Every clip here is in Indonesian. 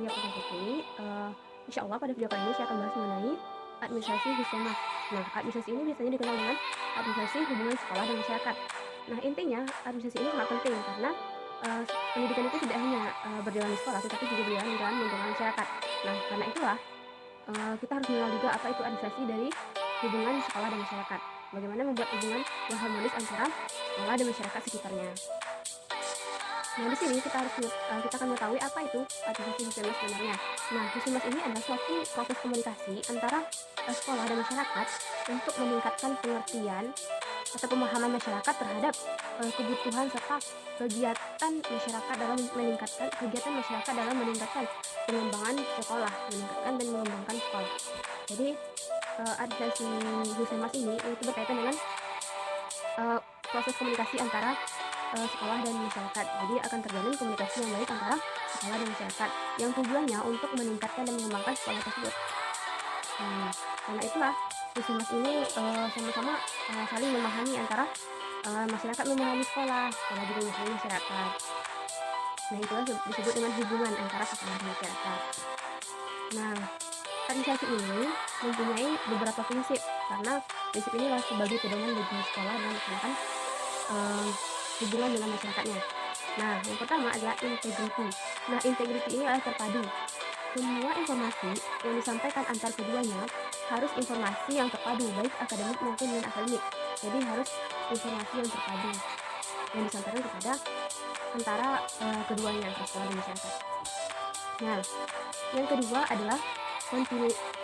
saya Putri Putri. Insya Allah pada video kali ini saya akan bahas mengenai administrasi Husemas. Nah, administrasi ini biasanya dikenal dengan administrasi hubungan sekolah dan masyarakat. Nah, intinya administrasi ini sangat penting karena uh, pendidikan itu tidak hanya berjalan di sekolah, tetapi juga berjalan di dalam lingkungan masyarakat. Nah, karena itulah kita harus mengenal juga apa itu administrasi dari hubungan sekolah dan masyarakat. Bagaimana membuat hubungan yang harmonis antara sekolah dan masyarakat sekitarnya. Nah, di sini kita akan mengetahui apa itu administrasi Husemas sebenarnya. Nah, Husemas ini adalah suatu proses komunikasi antara sekolah dan masyarakat untuk meningkatkan pengertian atau pemahaman masyarakat terhadap kebutuhan serta kegiatan masyarakat dalam meningkatkan pengembangan sekolah, meningkatkan dan mengembangkan sekolah. Jadi administrasi Husemas ini itu berkaitan dengan proses komunikasi antara sekolah dan masyarakat. Jadi akan terjalin komunikasi yang baik antara sekolah dan masyarakat yang tujuannya untuk meningkatkan dan mengembangkan sekolah tersebut. Karena itulah Husemas ini sama-sama saling memahami antara masyarakat memahami sekolah, sekolah juga memahami masyarakat. Nah, itulah disebut dengan hubungan antara sekolah dan masyarakat. Nah, administrasi ini mempunyai beberapa prinsip karena prinsip ini adalah sebagai pedoman bagi sekolah dan melaksanakan hubungan dengan masyarakatnya. Nah, yang pertama adalah integrity. Nah, integrity ini adalah terpadu. Semua informasi yang disampaikan antar keduanya harus informasi yang terpadu, baik akademik maupun non akademik. Jadi harus informasi yang terpadu yang disampaikan kepada antara keduanya, antara sekolah dan masyarakat. Nah, yang kedua adalah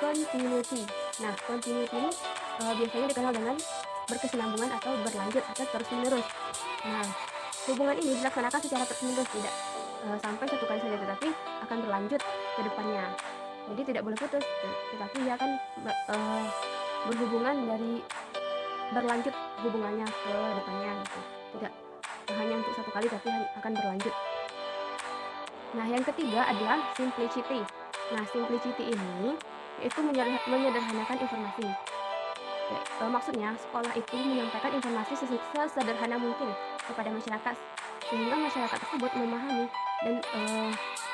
continuity. Nah, continuity ini biasanya dikenal dengan berkesinambungan atau berlanjut atau terus-menerus. Nah, hubungan ini dilaksanakan secara terus-menerus, tidak sampai satu kali saja, tetapi akan berlanjut ke depannya. Jadi tidak boleh putus, tetapi dia akan berhubungan dari berlanjut hubungannya ke depannya gitu. Tidak hanya untuk satu kali, tapi akan berlanjut. Nah, yang ketiga adalah simplicity. Nah, simplicity ini yaitu menyederhanakan informasi. Maksudnya sekolah itu menyampaikan informasi sesederhana mungkin kepada masyarakat sehingga masyarakat tersebut memahami dan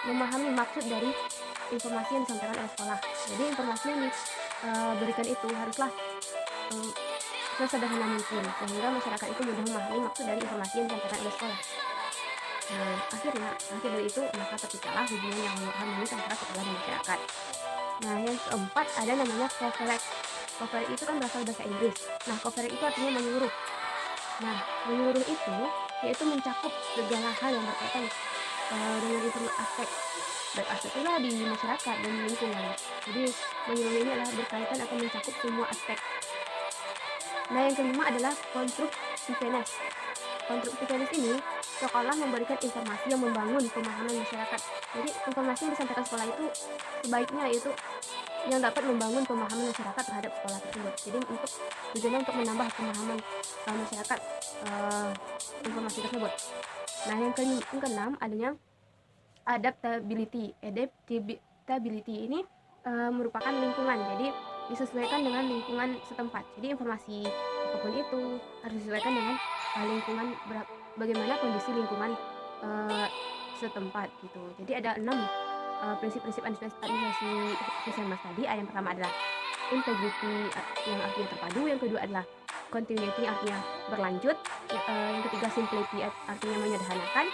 memahami maksud dari informasi yang disampaikan oleh sekolah. Jadi informasi yang diberikan itu haruslah sesederhana mungkin sehingga masyarakat itu mudah memahami maksud dari informasi yang disampaikan oleh sekolah. Nah, akhir dari itu maka terciptalah hubungan yang harmonis antara sekolah dan masyarakat. Nah, yang keempat ada namanya cooperate. Cooperate itu kan berasal dari bahasa Inggris. Nah, cooperate itu artinya menyeluruh. Nah, menyeluruh itu yaitu mencakup segala hal yang berkaitan dengan aspek baik aspek di masyarakat dan lingkungan. Jadi menyeluruh ini adalah berkaitan atau mencakup semua aspek. Nah, yang kelima adalah constructiveness. Constructiveness ini sekolah memberikan informasi yang membangun pemahaman masyarakat. Jadi informasi yang disampaikan sekolah itu sebaiknya yaitu yang dapat membangun pemahaman masyarakat terhadap sekolah tersebut. Jadi tujuannya untuk menambah pemahaman masyarakat informasi tersebut. Nah, yang keenam adanya adaptability. Adaptability ini merupakan lingkungan. Jadi disesuaikan dengan lingkungan setempat. Jadi informasi apapun itu harus disesuaikan dengan lingkungan, bagaimana kondisi lingkungan setempat gitu. Jadi ada 6 prinsip-prinsip administrasi Husemas tadi. Yang pertama adalah integrity yang artinya terpadu, yang kedua adalah continuity artinya berlanjut, yang ketiga simplicity artinya menyederhanakan,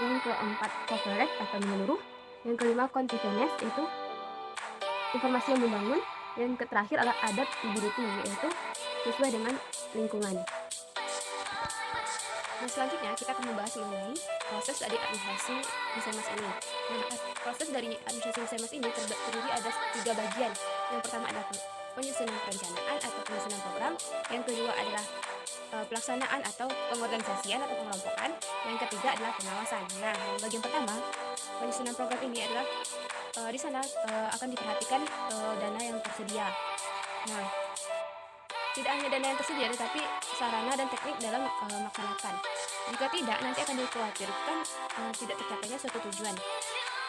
yang keempat cooperate atau menyeluruh, yang kelima continuous yaitu informasi yang membangun, yang terakhir adalah adaptability yaitu sesuai dengan lingkungan. Nah, selanjutnya kita akan membahas mengenai proses dari administrasi Husemas ini. Nah, proses dari administrasi Husemas ini terdiri ada 3 bagian. Yang pertama adalah penyusunan perencanaan atau penyusunan program. Yang kedua adalah pelaksanaan atau pengorganisasian atau pengelompokan. Yang ketiga adalah pengawasan. Nah, bagian pertama penyusunan program ini adalah di sana akan diperhatikan dana yang tersedia. Nah, tidak hanya dana yang tersedia, tetapi sarana dan teknik dalam melaksanakan. Jika tidak, nanti akan dikhawatirkan tidak tercapainya suatu tujuan.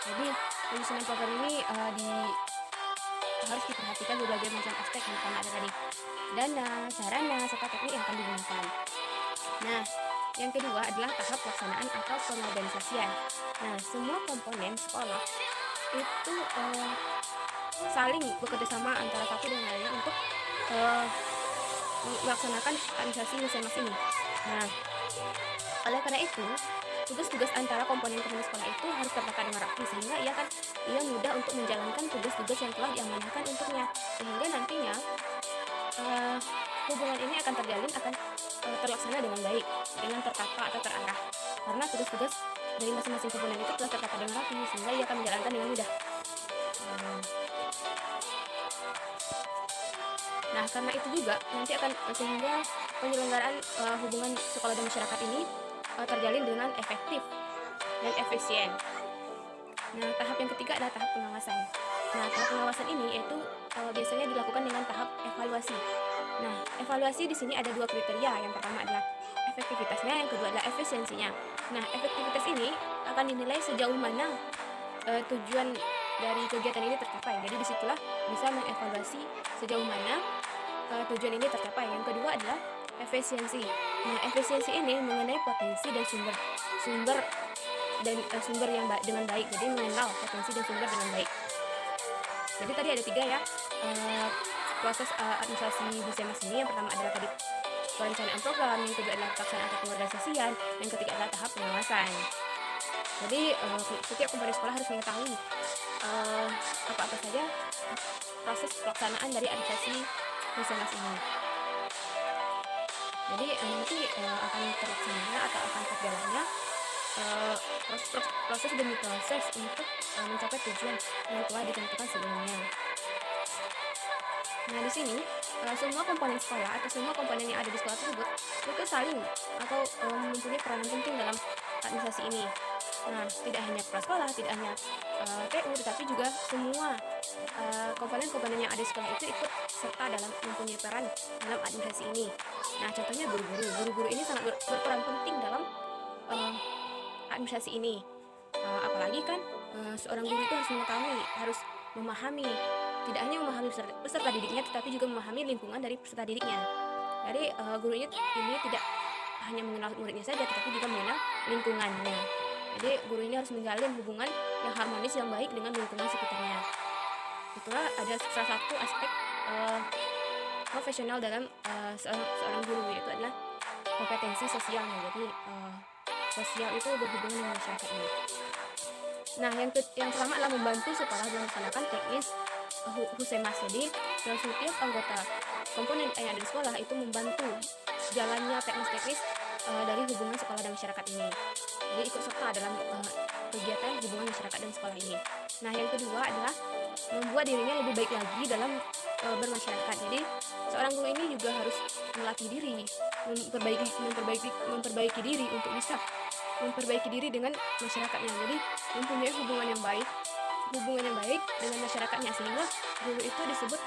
Jadi, penyusunan program ini harus diperhatikan berbagai macam aspek yang pertama ada tadi. Dana, sarana, serta teknik yang akan digunakan. Nah, yang kedua adalah tahap pelaksanaan atau pengorganisasian. Nah, semua komponen sekolah itu saling bekerja sama antara satu dengan lainnya untuk uh, melaksanakan administrasi masing-masing ini. Nah, oleh karena itu, tugas-tugas antara komponen-komponen sekolah itu harus tertata dengan rapi sehingga ia mudah untuk menjalankan tugas-tugas yang telah diamanahkan untuknya. Sehingga nantinya hubungan ini akan terlaksana dengan baik, dengan tertata atau terarah. Karena tugas-tugas dari masing-masing komponen itu telah tertata dengan rapi sehingga ia akan menjalankan dengan mudah. Nah, karena itu juga nanti akan sehingga penyelenggaraan hubungan sekolah dan masyarakat ini terjalin dengan efektif dan efisien. Nah, tahap yang ketiga adalah tahap pengawasan. Nah, tahap pengawasan ini yaitu biasanya dilakukan dengan tahap evaluasi. Nah, evaluasi di sini ada dua kriteria. Yang pertama adalah efektivitasnya, yang kedua adalah efisiensinya. Nah, efektivitas ini akan dinilai sejauh mana tujuan dari kegiatan ini tercapai. Jadi disitulah bisa mengevaluasi sejauh mana tujuan ini tercapai. Yang kedua adalah efisiensi. Nah, efisiensi ini mengenai potensi dan sumber yang dengan baik. Jadi mengenal potensi dan sumber dengan baik. Jadi tadi ada 3 ya proses administrasi Husemas ini. Yang pertama adalah tadi perencanaan program, yang kedua adalah pelaksanaan atau pengorganisasian, yang ketiga adalah tahap pengawasan. Jadi setiap komponen sekolah harus mengetahui apa-apa saja proses pelaksanaan dari administrasi Husemas ini. Jadi nanti akan terlaksananya atau akan terjalannya proses demi proses untuk mencapai tujuan yang telah ditentukan sebelumnya. Nah, di sini semua komponen sekolah atau semua komponen yang ada di sekolah tersebut itu saling atau mempunyai peranan penting dalam administrasi ini. Nah, tidak hanya kepala sekolah, tidak hanya TU, tetapi juga semua komponen-komponen yang ada di sekolah itu ikut serta dalam mempunyai peran dalam administrasi ini. Nah, contohnya guru-guru. Guru-guru ini sangat berperan penting dalam administrasi ini. Apalagi kan seorang guru itu harus mengetahui, harus memahami, tidak hanya memahami peserta didiknya, tetapi juga memahami lingkungan dari peserta didiknya. Jadi guru ini tidak hanya mengenal muridnya saja, tetapi juga mengenal lingkungannya. Jadi guru ini harus menjalin hubungan yang harmonis, yang baik dengan lingkungan sekitarnya. Itulah ada salah satu aspek profesional dalam seorang guru, yaitu adalah kompetensi sosialnya. Jadi sosial itu berhubungan dengan masyarakat ini. Nah, yang pertama adalah membantu sekolah melaksanakan teknis Husemas. Jadi setiap anggota komponen yang ada di sekolah itu membantu jalannya teknis-teknis dari hubungan sekolah dan masyarakat ini. Jadi ikut serta dalam kegiatan hubungan masyarakat dan sekolah ini. Nah, yang kedua adalah membuat dirinya lebih baik lagi dalam bermasyarakat. Jadi seorang guru ini juga harus melatih diri, memperbaiki diri untuk bisa memperbaiki diri dengan masyarakatnya. Jadi mempunyai hubungan yang baik dengan masyarakatnya, sehingga guru itu disebut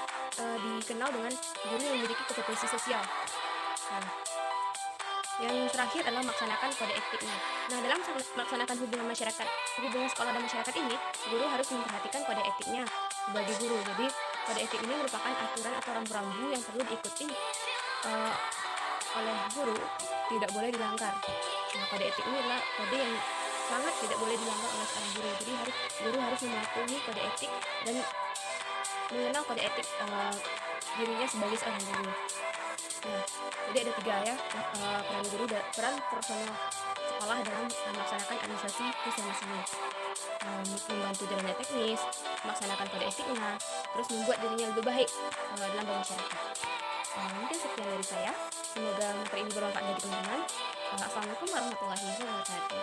dikenal dengan guru yang memiliki kompetensi sosial. Nah, yang terakhir adalah melaksanakan kode etiknya. Nah, dalam melaksanakan hubungan sekolah dan masyarakat ini, guru harus memperhatikan kode etiknya sebagai guru. Jadi kode etik ini merupakan aturan atau rambu-rambu yang perlu diikuti oleh guru, tidak boleh dilanggar. Nah, kode etik ini adalah kode yang sangat tidak boleh dilanggar oleh seorang guru. Jadi guru harus mematuhi kode etik dan mengenal kode etik dirinya sebagai seorang guru. Nah, jadi ada 3 ya peran guru dan peran personal sekolah dalam melaksanakan administrasi Husemas ini. Membantu jalannya teknis, melaksanakan kode etiknya, terus membuat dirinya lebih baik dalam bermasyarakat. Mungkin sekian dari saya. Semoga materi ini bermanfaat bagi teman-teman. Assalamualaikum warahmatullahi wabarakatuh.